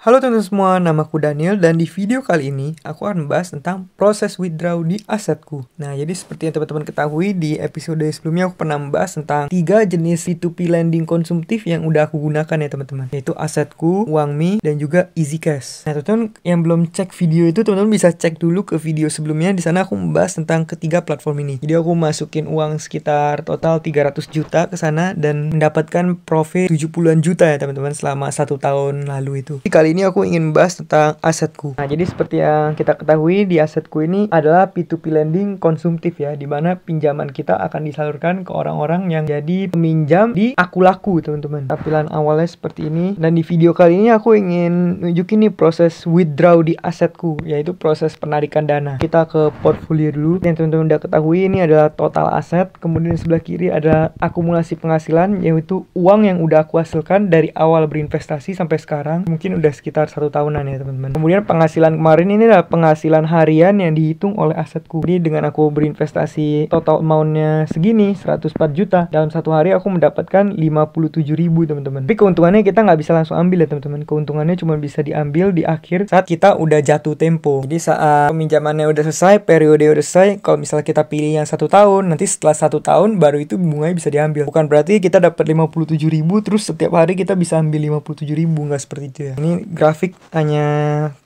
Halo teman-teman semua, namaku Daniel dan di video kali ini aku akan membahas tentang proses withdraw di asetku. Nah, jadi seperti yang teman-teman ketahui di episode sebelumnya aku pernah membahas tentang 3 jenis P2P lending konsumtif yang udah aku gunakan ya teman-teman. Yaitu asetku, Uangme, dan juga EasyCash. Nah, teman-teman yang belum cek video itu teman-teman bisa cek dulu ke video sebelumnya. Di sana aku membahas tentang ketiga platform ini. Jadi aku masukin uang sekitar total 300 juta ke sana dan mendapatkan profit 70-an juta ya teman-teman selama 1 tahun lalu itu. Jadi kali ini aku ingin membahas tentang asetku. Nah, jadi seperti yang kita ketahui di asetku ini adalah P2P lending konsumtif ya, di mana pinjaman kita akan disalurkan ke orang-orang yang jadi peminjam di Akulaku teman-teman. Tampilan awalnya seperti ini, dan di video kali ini aku ingin nunjukin nih proses withdraw di asetku, yaitu proses penarikan dana. Kita ke portfolio dulu. Yang teman-teman udah ketahui ini adalah total aset, kemudian di sebelah kiri ada akumulasi penghasilan, yaitu uang yang udah aku hasilkan dari awal berinvestasi sampai sekarang. Mungkin udah sekitar 1 tahunan ya teman-teman. Kemudian penghasilan kemarin ini adalah penghasilan harian yang dihitung oleh asetku. Jadi dengan aku berinvestasi total amount-nya segini 104 juta, dalam 1 hari aku mendapatkan 57.000 teman-teman. Tapi keuntungannya kita nggak bisa langsung ambil ya teman-teman. Keuntungannya cuma bisa diambil di akhir saat kita udah jatuh tempo. Jadi saat peminjamannya udah selesai, periode udah selesai, kalau misalnya kita pilih yang 1 tahun, nanti setelah 1 tahun baru itu bunganya bisa diambil. Bukan berarti kita dapat 57.000 terus setiap hari kita bisa ambil 57.000, nggak seperti itu ya. Ini grafik hanya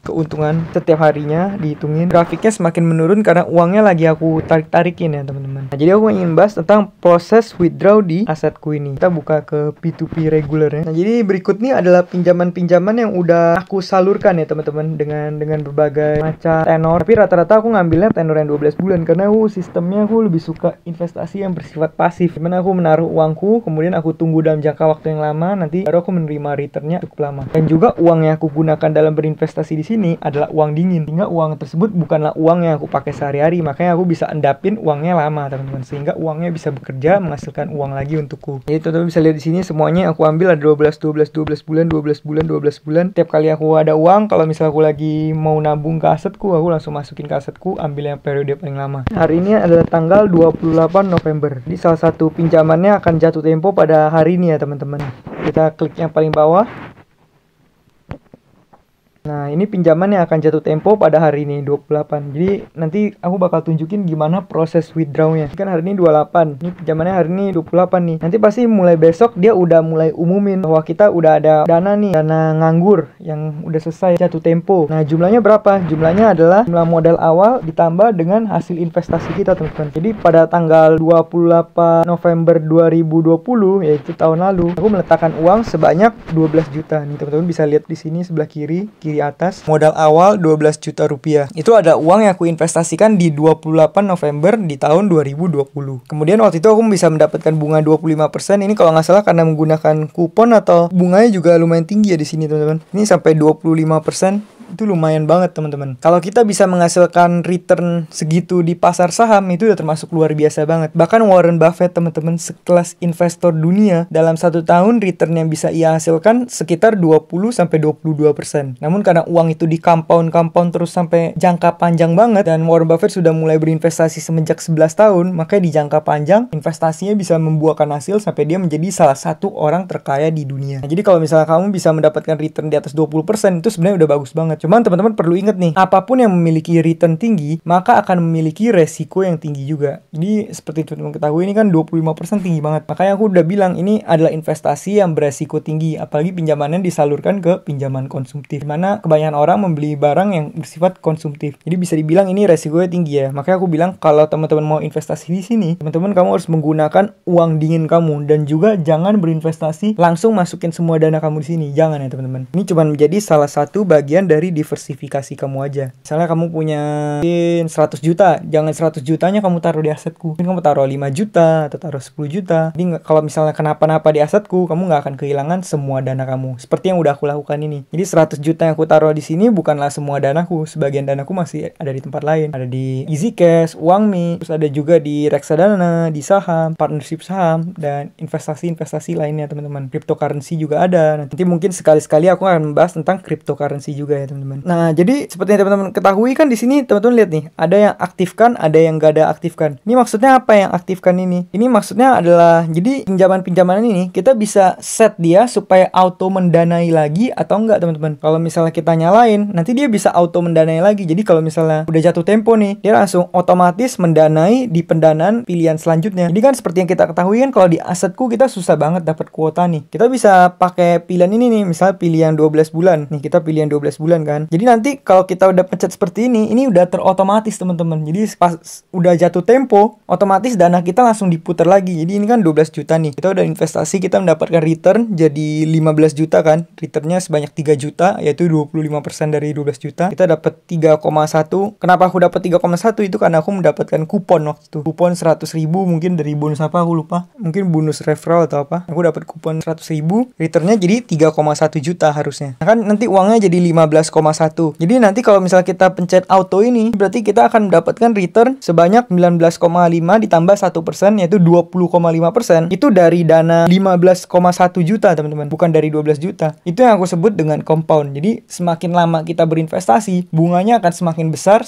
keuntungan setiap harinya dihitungin. Grafiknya semakin menurun karena uangnya lagi aku tarik-tarikin ya teman-teman. Nah, jadi aku ingin bahas tentang proses withdraw di asetku ini. Kita buka ke P2P reguler ya. Nah, jadi berikut nih adalah pinjaman-pinjaman yang udah aku salurkan ya teman-teman dengan berbagai macam tenor. Tapi rata-rata aku ngambilnya tenor yang 12 bulan karena sistemnya aku lebih suka investasi yang bersifat pasif. Dimana aku menaruh uangku, kemudian aku tunggu dalam jangka waktu yang lama, nanti baru aku menerima returnnya cukup lama. Dan juga uang yang aku gunakan dalam berinvestasi di sini adalah uang dingin, sehingga uang tersebut bukanlah uang yang aku pakai sehari-hari. Makanya aku bisa endapin uangnya lama teman-teman, sehingga uangnya bisa bekerja menghasilkan uang lagi untukku. Jadi teman-teman bisa lihat di sini semuanya aku ambil ada 12 bulan. Tiap kali aku ada uang, kalau misalnya aku lagi mau nabung ke asetku, aku langsung masukin ke asetku, ambil yang periode paling lama. Hari ini adalah tanggal 28 November. Jadi salah satu pinjamannya akan jatuh tempo pada hari ini ya teman-teman. Kita klik yang paling bawah. Nah, ini pinjaman yang akan jatuh tempo pada hari ini 28. Jadi nanti aku bakal tunjukin gimana proses withdrawnya. Kan hari ini 28. Ini pinjamannya hari ini 28 nih. Nanti pasti mulai besok dia udah mulai umumin bahwa kita udah ada dana nih, dana nganggur yang udah selesai jatuh tempo. Nah, jumlahnya berapa? Jumlahnya adalah jumlah modal awal ditambah dengan hasil investasi kita, teman-teman. Jadi pada tanggal 28 November 2020, yaitu tahun lalu, aku meletakkan uang sebanyak 12 juta. Nih, teman-teman bisa lihat di sini sebelah kiri atas, modal awal 12 juta rupiah. Itu ada uang yang aku investasikan di 28 November di tahun 2020. Kemudian waktu itu aku bisa mendapatkan bunga 25%. Ini kalau nggak salah karena menggunakan kupon atau bunganya juga lumayan tinggi ya di sini teman-teman. Ini sampai 25%. Itu lumayan banget teman-teman. Kalau kita bisa menghasilkan return segitu di pasar saham, itu udah termasuk luar biasa banget. Bahkan Warren Buffett teman-teman, sekelas investor dunia, dalam 1 tahun return yang bisa ia hasilkan sekitar 20-22%. Namun karena uang itu di compound terus sampai jangka panjang banget, dan Warren Buffett sudah mulai berinvestasi semenjak 11 tahun, makanya di jangka panjang investasinya bisa membuahkan hasil sampai dia menjadi salah satu orang terkaya di dunia. Nah, jadi kalau misalnya kamu bisa mendapatkan return di atas 20%, itu sebenarnya udah bagus banget. Cuman teman-teman perlu ingat nih, apapun yang memiliki return tinggi, maka akan memiliki resiko yang tinggi juga. Jadi seperti teman-teman ketahui, ini kan 25% tinggi banget. Makanya aku udah bilang ini adalah investasi yang beresiko tinggi, apalagi pinjamannya disalurkan ke pinjaman konsumtif, dimana kebanyakan orang membeli barang yang bersifat konsumtif. Jadi bisa dibilang ini resikonya tinggi ya. Makanya aku bilang kalau teman-teman mau investasi di sini, teman-teman kamu harus menggunakan uang dingin kamu, dan juga jangan berinvestasi langsung masukin semua dana kamu di sini. Jangan ya teman-teman. Ini cuma menjadi salah satu bagian dari diversifikasi kamu aja. Misalnya kamu punya 100 juta, jangan 100 jutanya kamu taruh di asetku. Mungkin kamu taruh 5 juta atau taruh 10 juta. Jadi kalau misalnya kenapa-napa di asetku, kamu nggak akan kehilangan semua dana kamu. Seperti yang udah aku lakukan ini. Jadi 100 juta yang aku taruh di sini bukanlah semua danaku. Sebagian danaku masih ada di tempat lain. Ada di EasyCash, Uangme, terus ada juga di reksadana, di saham, partnership saham, dan investasi-investasi lainnya teman-teman. Cryptocurrency juga ada. Nanti mungkin sekali-sekali aku akan membahas tentang cryptocurrency juga ya teman-teman. teman-teman. Nah, jadi seperti yang teman-teman ketahui kan di sini teman-teman lihat nih, ada yang aktifkan, ada yang gak ada aktifkan. Ini maksudnya apa yang aktifkan ini? Ini maksudnya adalah jadi pinjaman-pinjaman ini kita bisa set dia supaya auto mendanai lagi atau enggak, teman-teman. Kalau misalnya kita nyalain, nanti dia bisa auto mendanai lagi. Jadi kalau misalnya udah jatuh tempo nih, dia langsung otomatis mendanai di pendanaan pilihan selanjutnya. Jadi kan seperti yang kita ketahui kan kalau di asetku kita susah banget dapat kuota nih. Kita bisa pakai pilihan ini nih, misalnya pilih yang 12 bulan. Nih kita pilih yang 12 bulan kan. Jadi nanti kalau kita udah pencet seperti ini udah terotomatis, teman-teman. Jadi pas udah jatuh tempo, otomatis dana kita langsung diputar lagi. Jadi ini kan 12 juta nih. Kita udah investasi, kita mendapatkan return jadi 15 juta kan. Returnnya sebanyak 3 juta, yaitu 25% dari 12 juta. Kita dapat 3,1. Kenapa aku dapat 3,1? Itu karena aku mendapatkan kupon waktu itu. Kupon 100.000 mungkin dari bonus apa aku lupa. Mungkin bonus referral atau apa. Aku dapat kupon 100.000. Returnnya jadi 3,1 juta harusnya. Nah, kan nanti uangnya jadi 15,1. Jadi nanti kalau misalnya kita pencet auto ini, berarti kita akan mendapatkan return sebanyak 19,5 ditambah 1%, yaitu 20,5%. Itu dari dana 15,1 juta, teman-teman. Bukan dari 12 juta. Itu yang aku sebut dengan compound. Jadi semakin lama kita berinvestasi, bunganya akan semakin besar,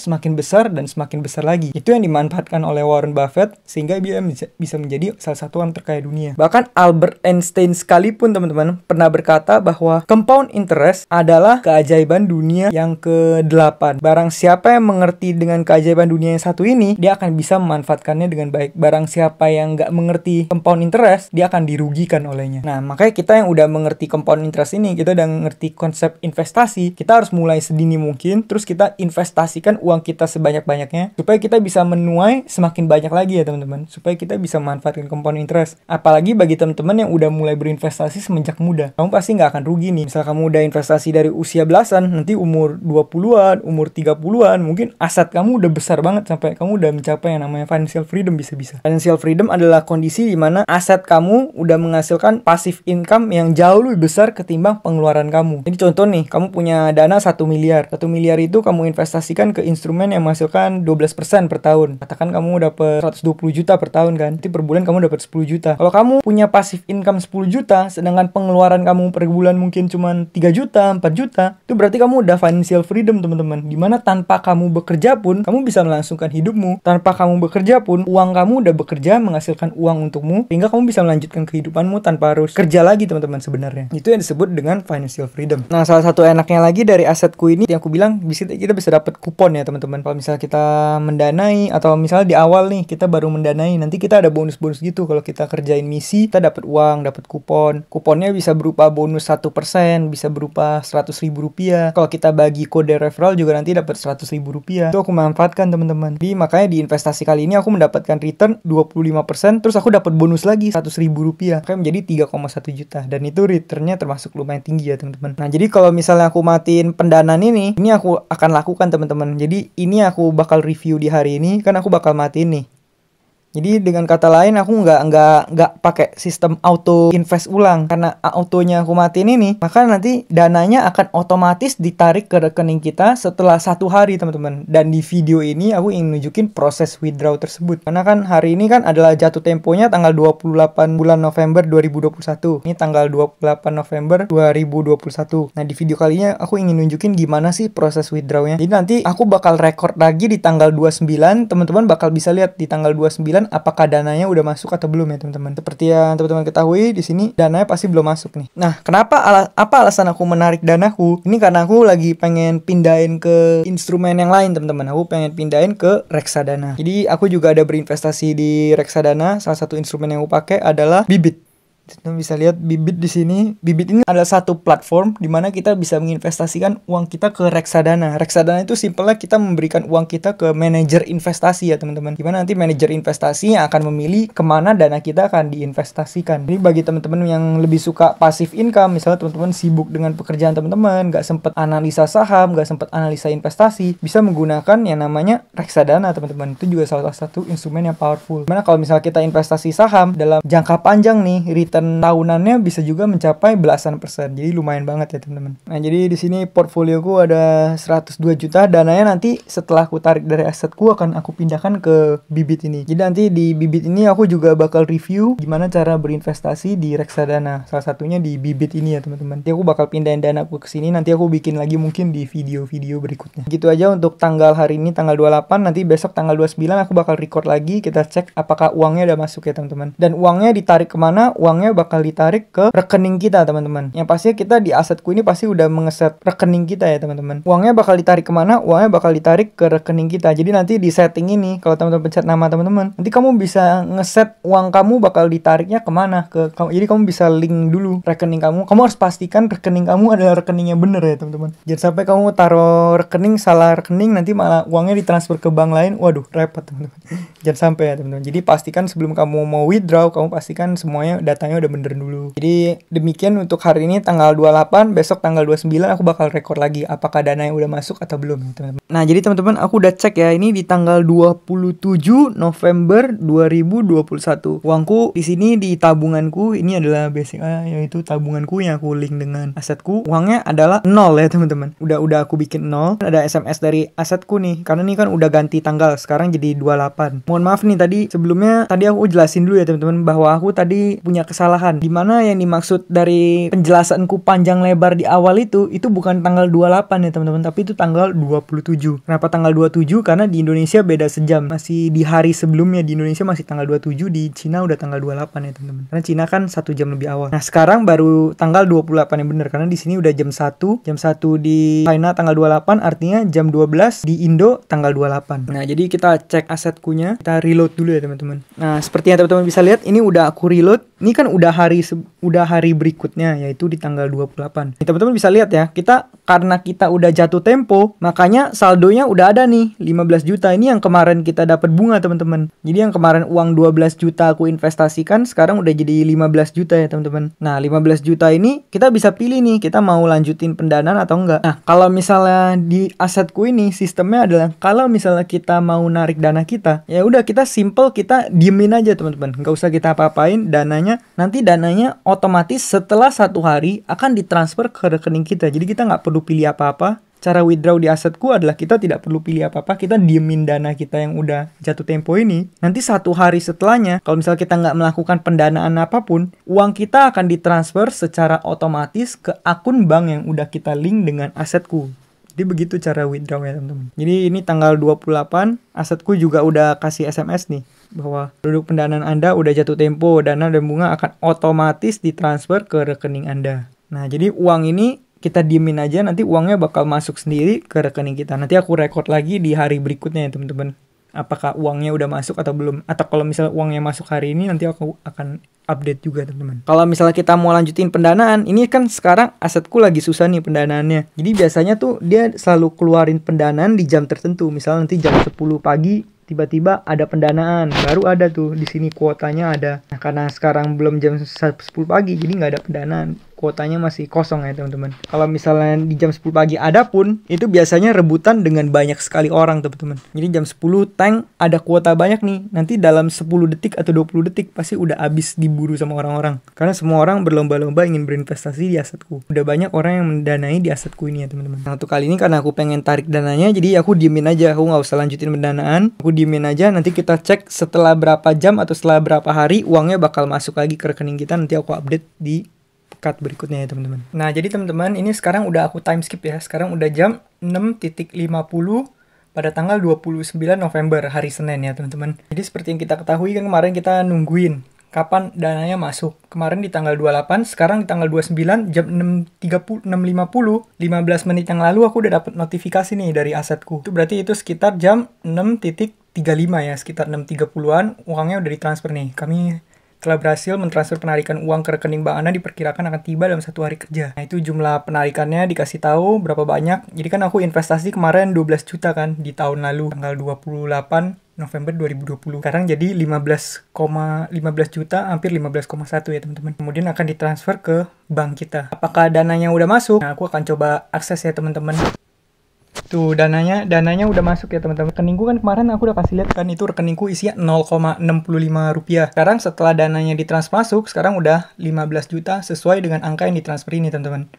dan semakin besar lagi. Itu yang dimanfaatkan oleh Warren Buffett, sehingga dia bisa menjadi salah satu orang terkaya dunia. Bahkan Albert Einstein sekalipun, teman-teman, pernah berkata bahwa compound interest adalah keajaiban dunia yang ke-8. Barang siapa yang mengerti dengan keajaiban dunia yang satu ini, dia akan bisa memanfaatkannya dengan baik. Barang siapa yang nggak mengerti compound interest, dia akan dirugikan olehnya. Nah, makanya kita yang udah mengerti compound interest ini, kita udah mengerti konsep investasi, kita harus mulai sedini mungkin, terus kita investasikan uang kita sebanyak-banyaknya, supaya kita bisa menuai semakin banyak lagi ya, teman-teman. Supaya kita bisa memanfaatkan compound interest. Apalagi bagi teman-teman yang udah mulai berinvestasi semenjak muda. Kamu pasti nggak akan rugi nih. Misal kamu udah investasi dari usia belasan, nanti umur 20-an, umur 30-an, mungkin aset kamu udah besar banget sampai kamu udah mencapai yang namanya financial freedom bisa-bisa. Financial freedom adalah kondisi di mana aset kamu udah menghasilkan passive income yang jauh lebih besar ketimbang pengeluaran kamu. Jadi contoh nih, kamu punya dana 1 miliar. 1 miliar itu kamu investasikan ke instrumen yang menghasilkan 12% per tahun. Katakan kamu dapat 120 juta per tahun kan. Nanti per bulan kamu dapat 10 juta. Kalau kamu punya passive income 10 juta, sedangkan pengeluaran kamu per bulan mungkin cuma 3 juta, 4 juta, itu berarti kamu udah financial freedom, teman-teman. Dimana tanpa kamu bekerja pun, kamu bisa melangsungkan hidupmu. Tanpa kamu bekerja pun, uang kamu udah bekerja menghasilkan uang untukmu, sehingga kamu bisa melanjutkan kehidupanmu tanpa harus kerja lagi, teman-teman, sebenarnya. Itu yang disebut dengan financial freedom. Nah, salah satu enaknya lagi dari asetku ini, yang aku bilang, kita bisa dapat kupon ya, teman-teman. Kalau misalnya kita mendanai, atau misalnya di awal nih, kita baru mendanai, nanti kita ada bonus-bonus gitu. Kalau kita kerjain misi, kita dapat uang, dapat kupon. Kuponnya bisa berupa bonus 1%, bisa berupa 100.000 rupiah. Kalau kita bagi kode referral juga nanti dapat 100.000 rupiah. Itu aku manfaatkan, teman-teman. Jadi makanya di investasi kali ini aku mendapatkan return 25%, terus aku dapat bonus lagi 100.000 rupiah. Kayak menjadi 3,1 juta. Dan itu returnnya termasuk lumayan tinggi ya, teman-teman. Nah, jadi kalau misalnya aku matiin pendanaan ini aku akan lakukan, teman-teman. Jadi ini aku bakal review di hari ini, kan aku bakal matiin nih. Jadi dengan kata lain aku nggak pakai sistem auto invest ulang, karena autonya aku matiin ini, maka nanti dananya akan otomatis ditarik ke rekening kita setelah 1 hari, teman-teman. Dan di video ini aku ingin nunjukin proses withdraw tersebut, karena kan hari ini kan adalah jatuh temponya tanggal 28 bulan November 2021. Ini tanggal 28 November 2021. Nah, di video kali ini aku ingin nunjukin gimana sih proses withdrawnya. Jadi nanti aku bakal record lagi di tanggal 29, teman-teman bakal bisa lihat di tanggal 29 apakah dananya udah masuk atau belum ya, teman-teman. Seperti yang teman-teman ketahui, di sini dananya pasti belum masuk nih. Nah, kenapa apa alasan aku menarik danaku? Ini karena aku lagi pengen pindahin ke instrumen yang lain, teman-teman. Aku pengen pindahin ke reksadana. Jadi aku juga ada berinvestasi di reksadana. Salah satu instrumen yang aku pakai adalah Bibit. Kita bisa lihat Bibit di sini. Bibit ini adalah satu platform di mana kita bisa menginvestasikan uang kita ke reksadana. Reksadana itu simpelnya kita memberikan uang kita ke manajer investasi ya, teman-teman. Dimana nanti manajer investasi yang akan memilih kemana dana kita akan diinvestasikan. Jadi bagi teman-teman yang lebih suka passive income, misalnya teman-teman sibuk dengan pekerjaan teman-teman, nggak sempat analisa saham, nggak sempat analisa investasi, bisa menggunakan yang namanya reksadana, teman-teman. Itu juga salah satu instrumen yang powerful. Dimana kalau misalnya kita investasi saham dalam jangka panjang nih, return return tahunannya bisa juga mencapai belasan persen. Jadi lumayan banget ya teman-teman. Nah, jadi di sini portfolioku ada 102 juta. Dananya nanti setelah aku tarik dari asetku akan aku pindahkan ke bibit ini. Jadi nanti di bibit ini aku juga bakal review gimana cara berinvestasi di reksadana. Salah satunya di bibit ini ya teman-teman. Nanti aku bakal pindahin danaku ke sini. Nanti aku bikin lagi mungkin di video-video berikutnya. Gitu aja untuk tanggal hari ini, tanggal 28. Nanti besok tanggal 29 aku bakal record lagi. Kita cek apakah uangnya udah masuk ya teman-teman. Dan uangnya ditarik kemana? Uangnya bakal ditarik ke rekening kita teman-teman. Yang pastinya kita di asetku ini pasti udah mengeset rekening kita ya teman-teman. Uangnya bakal ditarik kemana? Uangnya bakal ditarik ke rekening kita. Jadi nanti di setting ini, kalau teman-teman pencet nama teman-teman, nanti kamu bisa ngeset uang kamu bakal ditariknya kemana ke kamu. Jadi kamu bisa link dulu rekening kamu. Kamu harus pastikan rekening kamu adalah rekening yang bener ya teman-teman. Jangan sampai kamu taruh rekening salah rekening, nanti malah uangnya ditransfer ke bank lain. Waduh, repot teman-teman. Jangan sampai ya teman-teman. Jadi pastikan sebelum kamu mau withdraw, kamu pastikan semuanya datanya udah bener dulu. Jadi demikian untuk hari ini tanggal 28, besok tanggal 29 aku bakal record lagi apakah dananya udah masuk atau belum teman-teman. Nah, jadi teman-teman aku udah cek ya, ini di tanggal 27 November 2021. Uangku di sini di tabunganku ini adalah BCA, yaitu tabunganku yang aku link dengan asetku. Uangnya adalah 0 ya teman-teman. Udah aku bikin 0. Ada SMS dari asetku nih, karena ini kan udah ganti tanggal, sekarang jadi 28. Mohon maaf nih sebelumnya aku jelasin dulu ya teman-teman bahwa aku tadi punya kesalahan. Dimana yang dimaksud dari penjelasanku panjang lebar di awal itu bukan tanggal 28 ya teman-teman, tapi itu tanggal 27. Kenapa tanggal 27? Karena di Indonesia beda sejam. Masih di hari sebelumnya di Indonesia masih tanggal 27, di Cina udah tanggal 28 ya teman-teman. Karena Cina kan 1 jam lebih awal. Nah, sekarang baru tanggal 28 yang bener, karena di sini udah jam 1. Jam 1 di China tanggal 28, artinya jam 12 di Indo tanggal 28. Nah, jadi kita cek asetkunya, kita reload dulu ya teman-teman. Nah, seperti yang teman-teman bisa lihat, ini udah aku reload. Ini kan udah hari berikutnya, yaitu di tanggal 28. Nih, teman-teman bisa lihat ya, karena kita udah jatuh tempo, makanya saldonya udah ada nih 15 juta. Ini yang kemarin kita dapat bunga teman-teman. Jadi yang kemarin uang 12 juta aku investasikan, sekarang udah jadi 15 juta ya teman-teman. Nah, 15 juta ini kita bisa pilih nih, kita mau lanjutin pendanaan atau enggak. Nah, kalau misalnya di asetku ini sistemnya adalah kalau misalnya kita mau narik dana kita, ya udah kita simple, kita diemin aja teman-teman. Nggak usah kita apa-apain, nanti dananya otomatis setelah 1 hari akan ditransfer ke rekening kita. Jadi kita nggak perlu pilih apa-apa. Cara withdraw di asetku adalah kita tidak perlu pilih apa-apa, kita diemin dana kita yang udah jatuh tempo ini. Nanti 1 hari setelahnya, kalau misalnya kita nggak melakukan pendanaan apapun, uang kita akan ditransfer secara otomatis ke akun bank yang udah kita link dengan asetku. Jadi begitu cara withdraw ya teman-teman. Jadi ini tanggal 28, asetku juga udah kasih SMS nih, bahwa produk pendanaan Anda udah jatuh tempo, dana dan bunga akan otomatis ditransfer ke rekening Anda. Nah, jadi uang ini kita diemin aja, nanti uangnya bakal masuk sendiri ke rekening kita. Nanti aku record lagi di hari berikutnya ya teman-teman, apakah uangnya udah masuk atau belum. Atau kalau misalnya uangnya masuk hari ini, nanti aku akan update juga teman-teman. Kalau misalnya kita mau lanjutin pendanaan, ini kan sekarang asetku lagi susah nih pendanaannya. Jadi biasanya tuh dia selalu keluarin pendanaan di jam tertentu. Misalnya nanti jam 10 pagi tiba-tiba ada pendanaan, baru ada tuh di sini kuotanya ada. Nah, karena sekarang belum jam 10 pagi, jadi nggak ada pendanaan. Kuotanya masih kosong ya teman-teman. Kalau misalnya di jam 10 pagi ada pun, itu biasanya rebutan dengan banyak sekali orang teman-teman. Jadi jam 10 tank ada kuota banyak nih. Nanti dalam 10 detik atau 20 detik pasti udah habis diburu sama orang-orang. Karena semua orang berlomba-lomba ingin berinvestasi di asetku. Udah banyak orang yang mendanai di asetku ini ya teman-teman. Nah, untuk kali ini karena aku pengen tarik dananya, jadi aku diemin aja. Aku nggak usah lanjutin pendanaan. Aku diemin aja, nanti kita cek setelah berapa jam atau setelah berapa hari uangnya bakal masuk lagi ke rekening kita. Nanti aku update di pekan berikutnya ya teman-teman. Nah, jadi teman-teman, ini sekarang udah aku time skip ya. Sekarang udah jam 6.50 pada tanggal 29 November, hari Senin ya teman-teman. Jadi seperti yang kita ketahui kan kemarin kita nungguin kapan dananya masuk. Kemarin di tanggal 28, sekarang di tanggal 29 jam 6.50, 15 menit yang lalu aku udah dapat notifikasi nih dari asetku. Itu berarti itu sekitar jam 6.35 ya, sekitar 6.30-an uangnya udah ditransfer nih. Kami telah berhasil mentransfer penarikan uang ke rekening Bank Anda, diperkirakan akan tiba dalam 1 hari kerja. Nah, itu jumlah penarikannya dikasih tahu berapa banyak. Jadi kan aku investasi kemarin 12 juta kan di tahun lalu, tanggal 28 November 2020. Sekarang jadi 15 juta, hampir 15,1 ya teman-teman. Kemudian akan ditransfer ke bank kita. Apakah dananya udah masuk? Nah, aku akan coba akses ya teman-teman. Tuh dananya udah masuk ya teman-teman. Rekeningku kan kemarin aku udah kasih lihat kan, itu rekeningku isinya 0,65 rupiah. Sekarang setelah dananya ditransfer masuk, sekarang udah 15 juta sesuai dengan angka yang ditransfer ini teman-teman.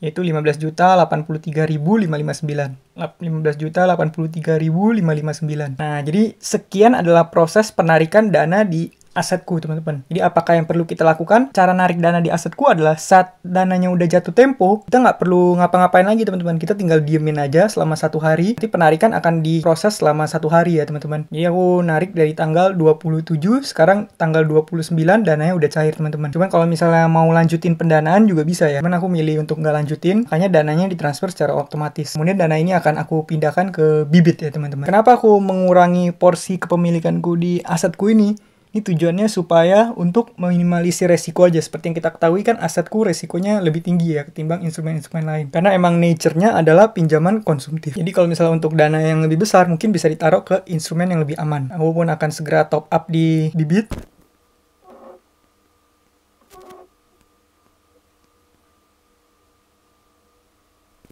Yaitu 15.083.559. 15.083.559. Nah, jadi sekian adalah proses penarikan dana di asetku teman-teman. Jadi apakah yang perlu kita lakukan? Cara narik dana di asetku adalah saat dananya udah jatuh tempo, kita nggak perlu ngapa-ngapain lagi teman-teman. Kita tinggal diemin aja selama 1 hari. Nanti penarikan akan diproses selama 1 hari ya teman-teman. Jadi aku narik dari tanggal 27, sekarang tanggal 29 dananya udah cair teman-teman. Cuman kalau misalnya mau lanjutin pendanaan juga bisa ya. Cuman aku milih untuk nggak lanjutin, makanya dananya ditransfer secara otomatis. Kemudian dana ini akan aku pindahkan ke Bibit ya teman-teman. Kenapa aku mengurangi porsi kepemilikanku di asetku ini? Ini tujuannya supaya untuk meminimalisir resiko aja. Seperti yang kita ketahui kan asetku resikonya lebih tinggi ya ketimbang instrumen-instrumen lain. Karena emang nature-nya adalah pinjaman konsumtif. Jadi kalau misalnya untuk dana yang lebih besar mungkin bisa ditaruh ke instrumen yang lebih aman. Aku pun akan segera top up di Bibit.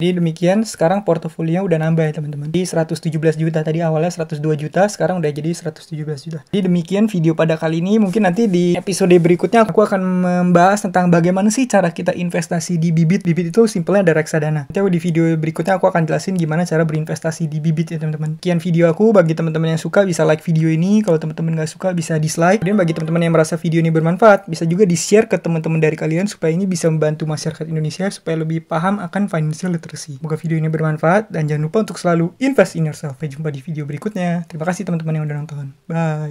Jadi demikian, sekarang portofolionya udah nambah ya teman-teman. Di 117 juta, tadi awalnya 102 juta, sekarang udah jadi 117 juta. Jadi demikian video pada kali ini. Mungkin nanti di episode berikutnya aku akan membahas tentang bagaimana sih cara kita investasi di Bibit. Bibit itu simpelnya ada reksadana. Nanti di video berikutnya aku akan jelasin gimana cara berinvestasi di Bibit ya teman-teman. Sekian video aku. Bagi teman-teman yang suka bisa like video ini. Kalau teman-teman nggak suka bisa dislike. Kemudian bagi teman-teman yang merasa video ini bermanfaat, bisa juga di-share ke teman-teman dari kalian supaya ini bisa membantu masyarakat Indonesia supaya lebih paham akan financial literacy. Semoga video ini bermanfaat dan jangan lupa untuk selalu invest in yourself. Sampai jumpa di video berikutnya. Terima kasih teman-teman yang udah nonton. Bye.